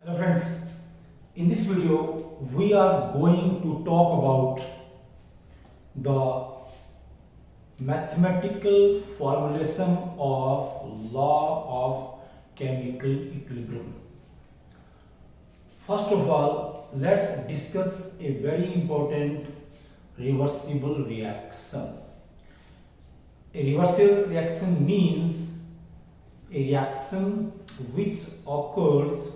Hello friends, in this video we are going to talk about the mathematical formulation of law of chemical equilibrium. First of all, let's discuss a very important reversible reaction. A reversible reaction means a reaction which occurs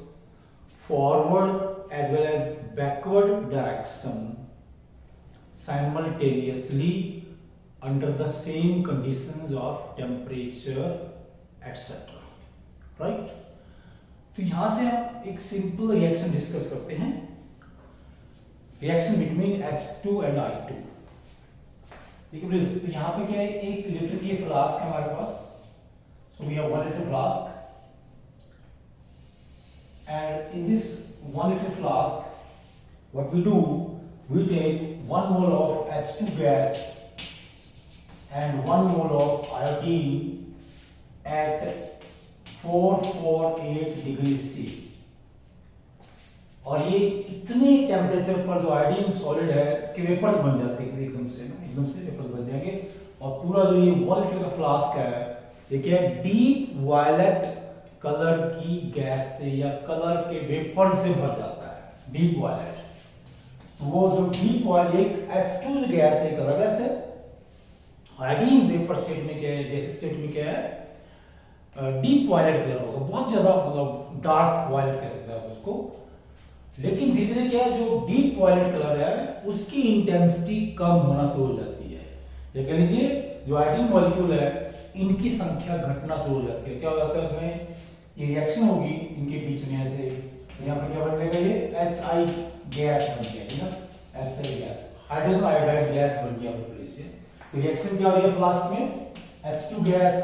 forward as well as backward direction simultaneously under the same conditions of temperature etc. Right? तो यहां से हम एक simple reaction discuss करते हैं, reaction between H2 and I2. देखिए please, तो यहाँ पे क्या है, 1 लीटर की फ्लास्क है हमारे पास. So we have 1 litre flask and in this 1 liter flask what we do, we take 1 mole of H2 gas and 1 mole of iodine at 448 degree C. और ये इतने टेम्परेचर पर जो आयोडीन सॉलिड है इसके वेपर्स बन जाते हैं एकदम से वेपर्स बन जाएंगे. और पूरा जो ये 1 लीटर का फ्लास्क है ये क्या है, डीप वायलेट कलर की गैस से या कलर के वेपर से भर जाता है. डीप वायलेट, वो जो डीप वायलेट H2 गैस है, कलर गैस है. आयोडीन वेपर स्टेट में क्या है, गैस स्टेट में क्या है, डीप वायलेट कलर होगा, बहुत ज्यादा मतलब डार्क वायलेट कह सकते हैं आप उसको. लेकिन धीरे धीरे क्या है, जो डीप वायलेट कलर है उसकी इंटेंसिटी कम होना शुरू हो जाती है. या कह लीजिए जो आयोडीन मॉलिक्यूल है इनकी संख्या घटना शुरू हो जाती है. क्या हो जाता है, उसमें ये रिएक्शन होगी इनके बीच में ऐसे, यहाँ पर क्या बन जाएगा, ये HI गैस बन गया है ना, HI gas, hydrogen iodide gas बन गया बिल्कुल इसे. तो रिएक्शन क्या हो रही है फ्लास्क में, H2 gas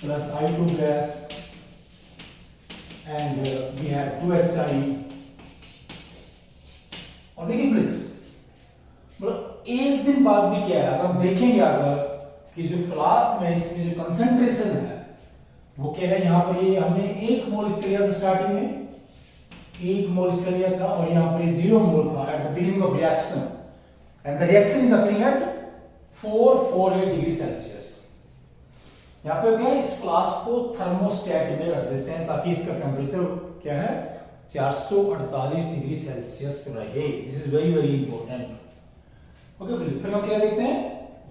plus I2 gas and we have 2HI. और देखिए प्लीज, मतलब एक दिन बाद भी क्या है, अगर हम देखेंगे अगर कि जो फ्लास्क में इसमें जो कंसंट्रेशन है वो क्या है, यहाँ पर ये हमने 1 मोल इसका लिया था स्टार्टिंग में, 1 मोल इसका लिया था, और यहाँ पर ये 0 मोल था at the beginning of reaction and the reaction is occurring at 448 degree Celsius. यहाँ पे क्या है, इस फ्लास्क को थर्मोस्टेट में रख देते हैं ताकि इसका टेम्परेचर क्या है, 448 डिग्री सेल्सियस रहे. This is very very important. Okay, फिर हम क्या देखते हैं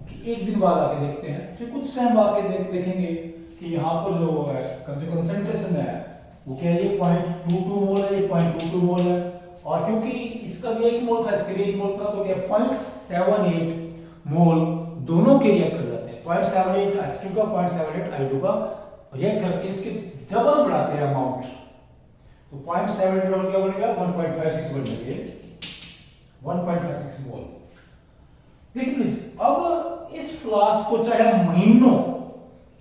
कि एक दिन बाद आके देखते हैं, फिर कुछ टाइम आके देखेंगे कि यहाँ पर जो है जो कंसंट्रेशन है वो क्या है, ये 0.22 मोल है, ये 0.22 मोल है. और क्योंकि इसका भी 1 मोल था, इसके भी 1 मोल था, तो क्या 0.78 मोल दोनों के रिएक्ट कर जाते हैं. 0.78 H2 का, 0.78 I2 का रिएक्ट करके इसके डबल बढ़ाते हैं अमाउंट. तो 0.78 डबल क्या बन गया, 1.56 बन गया, 1.56 मोल. देखिए प्लीज, अब इस फ्लास्क को चाहे हम महीनों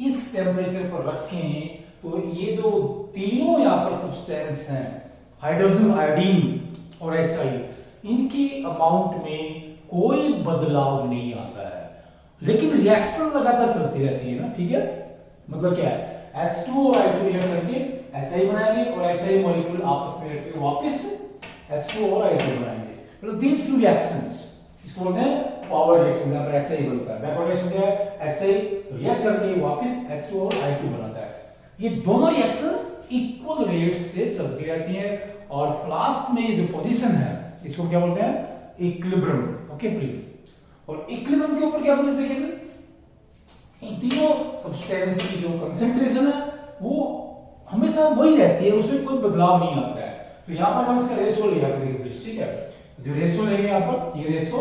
इस टेम्परेचर पर रखें तो ये जो तीनों यहाँ पर सब्सटेंस हैं, हाइड्रोजन, आयोडीन और HI, इनकी अमाउंट में कोई बदलाव नहीं आता है. लेकिन रिएक्शन लगातार चलती रहती है ना, ठीक है. मतलब क्या है, H2 और I2 रिएक्ट करके HI बनाएंगे और HI मॉलिक्यूल आपस में रिएक्ट करके वापस H2 और I2 बनाएंगे. मतलब दीज टू रिएक्शंस इसको बोलते हैं फॉरवर्ड रिएक्शन, जहां पर HI बनता है. बैकवर्ड रिएक्शन क्या है, HI रिएक्ट करके वापस H2 और I2 बनाता है. ये दोनों रिएक्शंस इक्वल रेट से चलती रहती हैं और फ्लास्क में जो पोजीशन है इसको क्या बोलते हैं, इक्विलिब्रियम. Okay please. और इक्विलिब्रियम के ऊपर क्या बोलते हैं, देखिए इन तीनों सब्सटेंस की जो कंसंट्रेशन है वो हमेशा वही रहती है, उसमें कोई बदलाव नहीं आता है. तो यहां पर हम इसका रेशियो ले आते हैं प्लीज, ठीक है. जो रेशियो लेंगे यहाँ पर, ये रेशियो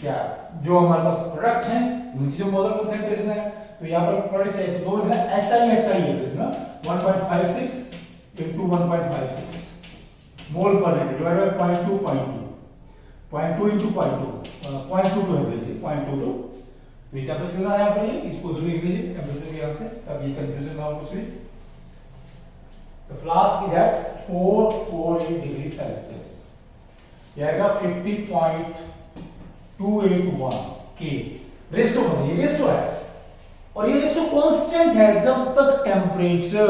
क्या, जो हमारे पास प्रोडक्ट है उनकी जो मोलर कंसंट्रेशन है, तो यहाँ पर प्रोडक्ट है दो है HI है इसमें 1.56 into 1.56 मोल पर लीटर डिवाइडेड बाय 0.2 into 0.22 है लीजिए 0.22. तो ये टेम्परेचर कितना है यहाँ पर, ये इसको जरूर लिख लीजिए टेम्परेचर यहाँ से ताकि ये कंफ्यूजन ना हो कुछ भी. The flask is at 448 degree Celsius, ये आएगा 50.281 के. रेशियो है, ये रेशियो है और ये रेशियो कांस्टेंट है जब तक टेम्परेचर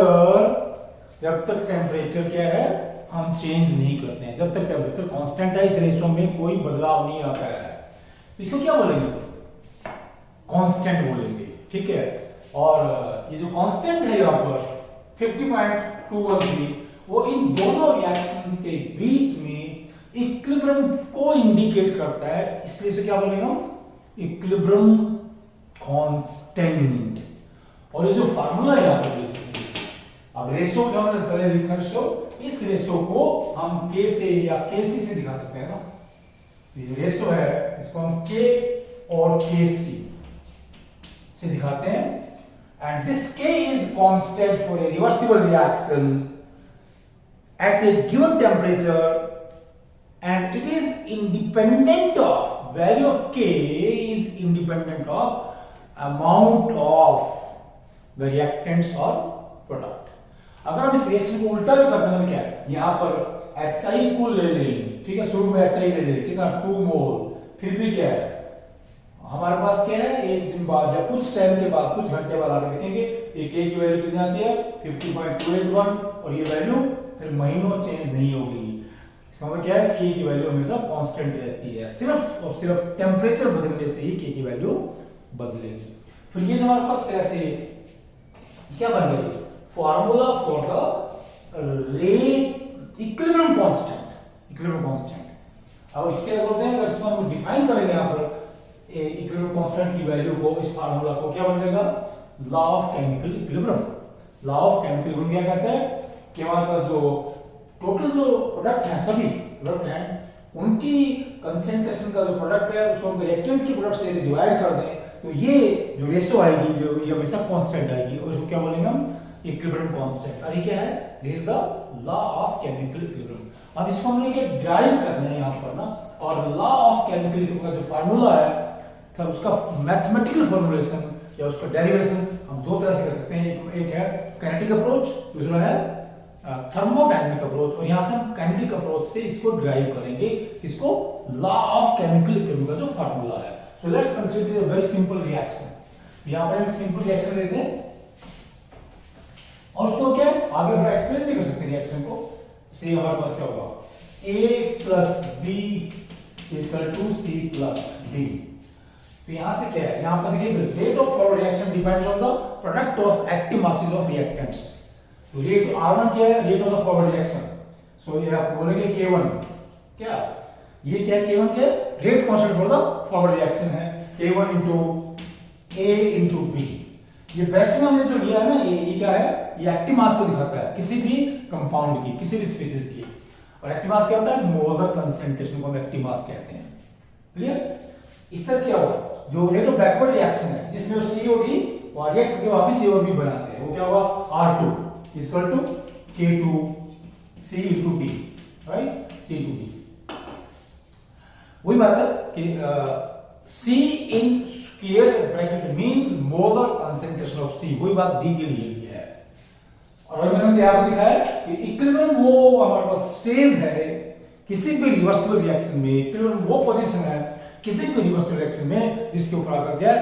जब तक टेम्परेचर क्या है हम चेंज नहीं करते हैं, जब तक टेम्परेचर कांस्टेंट है, इस रेशो में कोई बदलाव नहीं आता है, तो इसको क्या बोलेंगे, कांस्टेंट बोलेंगे, ठीक है। और ये जो कांस्टेंट है यहाँ पर 50.213 वो इन दोनों रिएक्शंस के बीच में इक्विलिब्रियम को इंडिकेट करता है, इसलिए इसे क्या बोलेंगे हम, इक्विलिब्रियम कांस्टेंट। और ये जो फार्मूला है यहाँ पर, अब रेशो जो हमने पहले लिखा रेशो, इस रेशो को हम k से या kc से दिखा सकते हैं ना, ये जो रेशो है इसको हम k और kc से दिखाते हैं। And this k is constant for a reversible reaction at A given temperature and it is independent of value of k is independent of amount of the reactants or product। अगर हम इस reaction को उल्टा भी करते हैं, क्या है यहाँ पर HI को ले लेंगे, ठीक है, शुरू में HI ले लेंगे कितना 2 मोल, फिर भी क्या है हमारे पास क्या है, एक दिन बाद या कुछ टाइम के बाद, कुछ घंटे बाद आके देखेंगे ये k की वैल्यू कितनी आती है 50.281 और ये वैल्यू फिर महीनों चेंज नहीं होगी। इसका मतलब क्या है, k की वैल्यू हमेशा कांस्टेंट रहती है, सिर्फ और सिर्फ टेम्परेचर बदलने से ही k की वैल्यू बदलेगी। फिर ये जो हमारे पास ऐसे क्या बन गया, formula for the rate equilibrium constant, equilibrium constant. अब इसके बोलते हैं, अगर इसको हम डिफाइन करेंगे यहाँ पर इक्विलिब्रियम कांस्टेंट की वैल्यू को, इस फार्मूला को क्या बन जाएगा, law of chemical equilibrium. Law of chemical equilibrium क्या कहता है कि हमारे पास जो टोटल जो प्रोडक्ट है, सभी प्रोडक्ट हैं, उनकी कंसेंट्रेशन का जो प्रोडक्ट है उसको हम रिएक्टेंट के प्रोडक्ट से डिवाइड कर दें तो ये जो रेशो आएगी, जो ये हमेशा कांस्टेंट आएगी, और इसको क्या बोलेंगे हम, इक्विलिब्रियम कांस्टेंट। और ये क्या है, this is the law of chemical equilibrium. अब इसको हम लेके ड्राइव करना है यहाँ पर ना, और लॉ ऑफ केमिकल इक्विलिब्रियम का जो फार्मूला है तो उसका मैथमेटिकल फॉर्मुलेशन या उसका डेरिवेशन हम दो तरह से कर सकते हैं। एक है काइनेटिक अप्रोच, दूसरा है थर्मोडायनामिक अप्रोच, और यहां से हम काइनेटिक अप्रोच से इसको ड्राइव करेंगे, इसको लॉ ऑफ केमिकल इक्विलिब्रियम का जो फार्मूला है। So let's consider a very simple reaction. यहां पर एक सिंपल रिएक्शन लेते हैं और उसको क्या आगे हम एक्सप्लेन भी कर सकते हैं रिएक्शन को। से हमारे पास क्या होगा, a plus b equal to c plus d। तो यहां से क्या है, यहां पर देखिए rate of forward reaction depends on the product of active masses of reactants. तो रेट R1 क्या है, rate of the forward reaction. So ये आप बोलेंगे K1, क्या ये क्या है, K1 क्या है, rate constant for the forward reaction है, K1 into A into B। ये ब्रैकेट में हमने जो लिया है ना, ये क्या है, ये एक्टिव मास को दिखाता है किसी भी कंपाउंड की, किसी भी स्पीशीज की। और एक्टिव मास क्या होता है, मोलर कंसंट्रेशन को हम एक्टिव मास कहते हैं। क्लियर? इस तरह से क्या होगा, जो रेट ऑफ बैकवर्ड रिएक्शन है जिसमें वो C और D और रिएक्ट करके वापस A और B बनाते हैं, वो क्या होगा, R2 equal to K2 C into D, right, C into D। वही बात है कि C in square bracket means molar concentration of C, वही बात D के लिए भी है। और मैंने यहाँ पर दिखाया कि इक्विलिब्रियम वो हमारे पास स्टेज है किसी भी रिवर्सिबल रिएक्शन में, इक्विलिब्रियम वो पोजीशन है किसी भी रिवर्सिबल रिएक्शन में जिसके ऊपर आकर क्या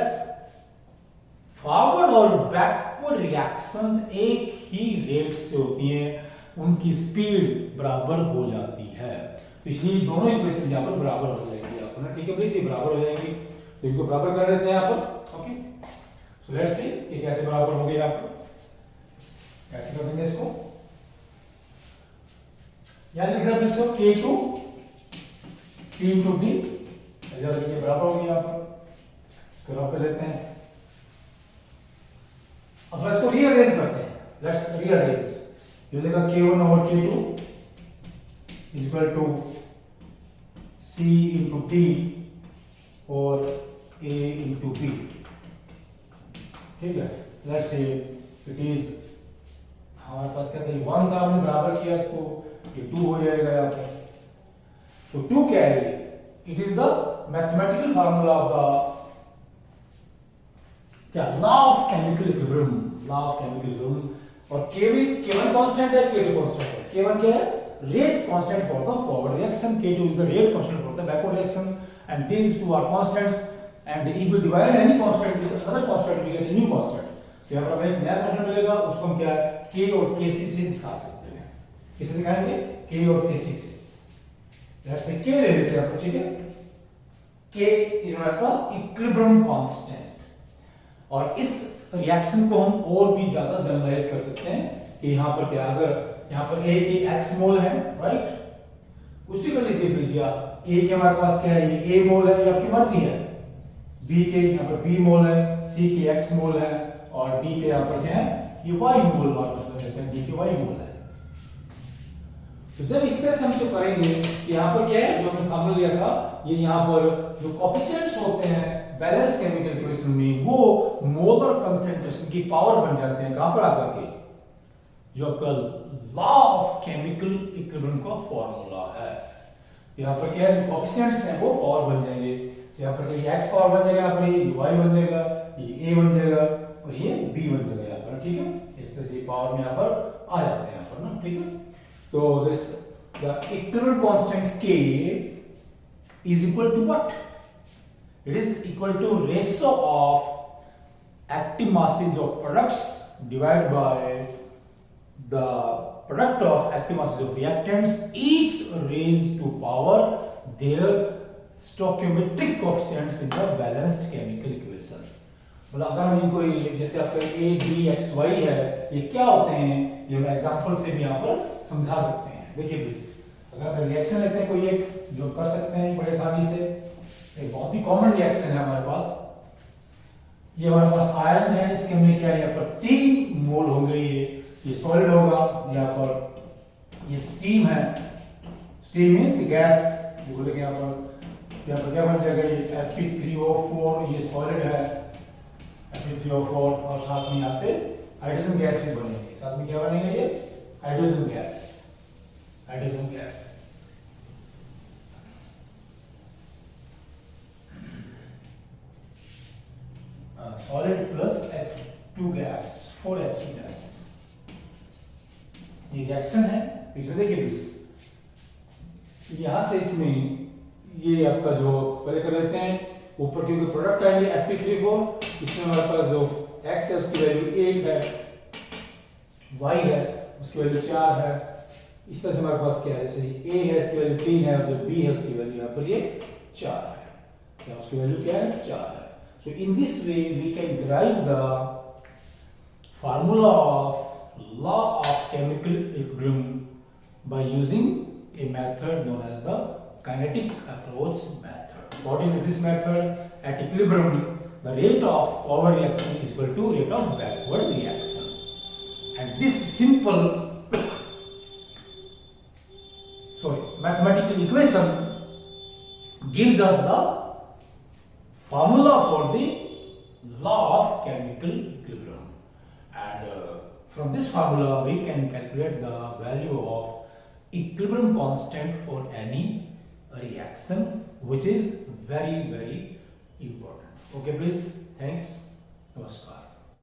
फॉरवर्ड और बैकवर्ड रिएक्शंस एक ही रेट से होती हैं, उनकी स्पीड बराबर हो जाती है। तो इसलिए दोनों इक्वेशन यहाँ पर बराबर हो जाएंगी, आपको ठीक है प्लीज, ये बराबर हो जाएंगी, तो इनको बराबर कर देते हैं यहाँ पर। ओके, सो लेट्स सी ये कैसे बराबर हो गया, आपको कैसे कर देंगे इसको, यहां लिख रहा इसको K2 C into D, ये बराबर हो गया, यहाँ पर इसको रब कर लेते हैं। अब इसको रीअरेंज करते हैं, लेट्स रीअरेंज। ये देगा K1 over K2 equal to C into D और A into B, ठीक है। लेट्स से इट इज, हमारे पास क्या था, 1 था, हमने बराबर किया इसको, ये 2 हो जाएगा यहाँ पर। तो 2 क्या है, it is the mathematical formula of the क्या, law of chemical equilibrium, law of chemical equilibrium. और K1 कांस्टेंट है, K2 कांस्टेंट है। K1 क्या है, rate constant for the forward reaction, K2 is the rate constant for the backward reaction, and these two are constants, and if we divide any constant with another constant we get a new constant. तो यहाँ पर हमें एक नया question मिलेगा, उसको हम क्या है K और KC से दिखा सकते हैं। किसे दिखाएंगे? K और KC से। लेट्स से K ले लेते हैं, ठीक है। K is known as the equilibrium constant. और इस रिएक्शन को हम और भी ज्यादा जनरलाइज कर सकते हैं कि यहाँ पर क्या, अगर यहाँ पर A के x मोल है, राइट, उसी को लीजिए प्लीज। A के हमारे पास क्या है, ये A मोल है, ये आपकी मर्जी है। B के यहाँ पर B मोल है, C के x मोल है, और D के यहाँ पर क्या है, ये y मोल हमारे पास रहते हैं, D के y मोल है। तो जब इस तरह से हम इसको करेंगे कि यहाँ पर क्या है, जो हमने फार्मूला लिया था, ये यहाँ पर जो कोएफिशिएंट्स होते हैं बैलेंस्ड केमिकल इक्वेशन में, वो मोलर कंसंट्रेशन की पावर बन जाते हैं। कहां पर आकर के, जो आपका लॉ ऑफ केमिकल इक्विलिब्रियम का फॉर्मूला है। यहाँ पर क्या है, जो कोएफिशिएंट्स हैं वो पावर बन जाएंगे। यहाँ पर ये x पावर बन जाएगा, यहाँ पर ये y बन जाएगा, ये a बन जाएगा और ये b बन जाएगा यहाँ पर, ठीक है। इस तरह से पावर में यहाँ पर आ जाते हैं यहाँ पर ना, ठीक है। तो this the equilibrium constant K is equal to what? It is equal to ratio of active masses of products divided by the product of active masses of reactants, each raised to power their stoichiometric coefficients in the balanced chemical equation। मतलब अगर हम इनको जैसे आपका A, B, X, Y है, ये क्या होते हैं, ये हम एग्जांपल से भी यहाँ पर समझा सकते हैं। देखिए प्लीज, अगर हम रिएक्शन लेते हैं कोई एक, जो कर सकते हैं बड़े आसानी से, एक बहुत ही कॉमन रिएक्शन है हमारे पास। ये हमारे पास आयरन है, इसके हमने क्या यहाँ पर 3 मोल होंगे, ये सॉलिड होगा। यहाँ पर ये स्टीम है, स्टीम मींस गैस, बोले यहाँ पर क्या बन जाएगा, ये Fe3O4, ये सॉलिड है Fe3O4, और साथ में यहाँ से हाइड्रोजन गैस भी बनेगी। साथ में क्या बनेगा, ये hydrogen gas, hydrogen gas. Solid plus H2 gas, 4H2 gas, ये रिएक्शन है। इसमें देखिए प्लीज, यहां से इसमें ये आपका जो पहले कर लेते हैं, ऊपर क्योंकि प्रोडक्ट आएंगे Fe3O4, इसमें हमारे पास जो X है उसकी वैल्यू 1 है, Y है उसकी वैल्यू 4 है। इस तरह से हमारे पास क्या है, जैसे A है इसकी वैल्यू 3 है, और जो B है उसकी वैल्यू यहाँ पर ये 4 है, क्या उसकी वैल्यू क्या है, 4 है। So in this way we can derive the formula of law of chemical equilibrium by using a method known as the kinetic approach method. According to this method, at equilibrium, the rate of forward reaction is equal to rate of backward reaction. And this simple mathematical equation gives us the formula for the law of chemical equilibrium, and from this formula we can calculate the value of equilibrium constant for any reaction, which is very important. Okay please, thanks, namaskar.